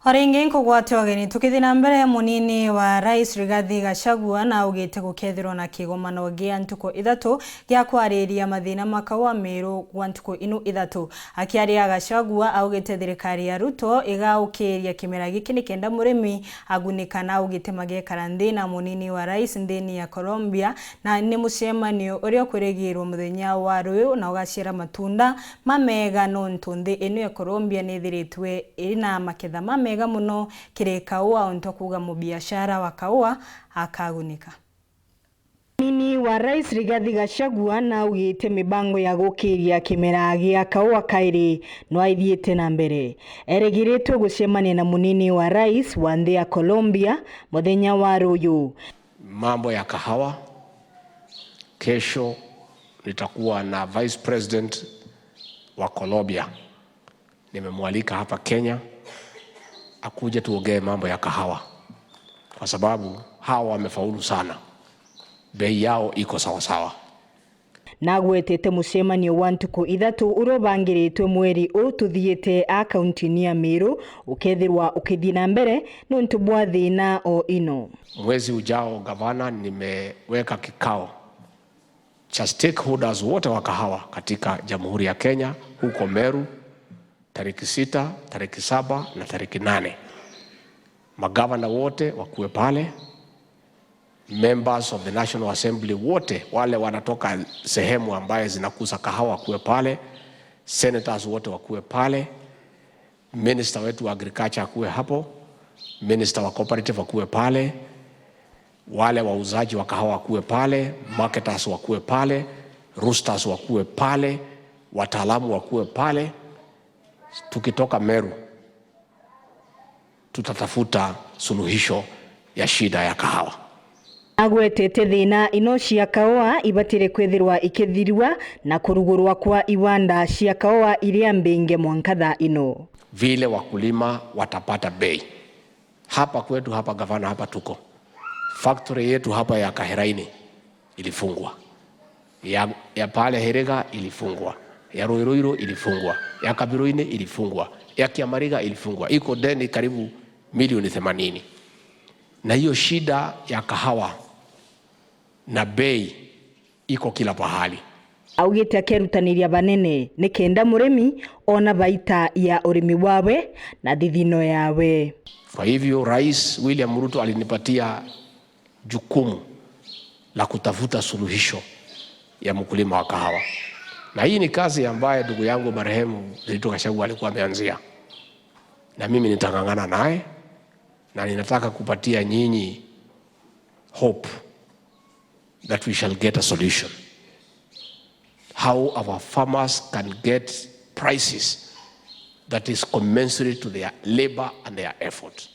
Oringi kugwatio ageni tukithina mbere munini wa Rais Rigathi GACHAGUA na ugite gukethirwo na Kigomano Kia NTUKU 3 gia kwariria mathina makawa meru gwa NTUKU inu 3 akiaria GACHAGUA augite thirikari ya Ruto igaukiria kimera giki nikenda murimi agunika na ugite magekara thina munini wa Rais ndeni ya Colombia na ni mucemanio uria kurigirwo muthenya wa ruyu na ugacira matunda mamega no ntunthi inu ya Colombia ni thiritwe ina maketha mamega muno kire KWARIRIA onto kuga mu biashara wa KWARIRIA akagunika. Munini wa Rais Rigathi GACHAGUA na ugite mibango ya gukiria kimera gia KWARIRIA kairi no aithiete na mbere eregiretwo gucemania na munini wa Rais wa nthi ya Colombia muthenya wa ruyu. Mambo ya kahawa kesho nitakuwa na Vice President wa Colombia, nimemwalika hapa Kenya akuje tuongee mambo ya kahawa kwa sababu hawa wamefaulu sana, bei yao iko sawa sawa. Nagwetete mucemanio wa NTUKU 3 urobangiritwe mweri ututhiete akaunti ya Meru ukethirwa ukithina mbere no ntubwa thina o ino. Mwezi ujao gavana nimeweka kikao cha stakeholders wote wa kahawa katika Jamhuri ya Kenya huko Meru tariki 6, tariki 7 na tariki 8. Magavana wote wakuwe pale, members of the National Assembly wote wale wanatoka sehemu ambaye zinakuza kahawa wakuwe pale, senators wote wakuwe pale, minister wetu wa agriculture akuwe hapo, minister wa cooperative wakuwe pale, wale wauzaji wa kahawa wakuwe pale, marketers wakuwe pale, roasters wakuwe pale, wataalamu wakuwe pale. Tukitoka Meru tutatafuta suluhisho ya shida ya kahawa. Agwetete thina ino cia KWARIRIA ibatire kwethirwa ikithirwa na kurugurwa kwa iwanda cia KWARIRIA iria mbinge mwankatha ino. Vile wakulima watapata bei. Hapa kwetu hapa gavana hapa tuko. Factory yetu hapa ya Kaheraini ilifungwa. Ya pale Herega ilifungwa. Ya Ruiruiru ilifungwa. Ya Kabiruine ilifungwa. Ya Kiamariga ilifungwa. Iko deni karibu milioni 80. Na hiyo shida ya kahawa na bei iko kila pahali. Augite akerutaniria banene nikenda murimi ona baita ya urimi wawe na thithino yawe. Kwa hivyo Rais William Ruto alinipatia jukumu la kutafuta suluhisho ya mkulima wa kahawa. Na hii ni kazi ambayo ndugu yangu marehemu Rigathi GACHAGUA alikuwa ameanzia. Na mimi nitangangana naye na ninataka kupatia nyinyi hope that we shall get a solution. How our farmers can get prices that is commensurate to their labor and their effort.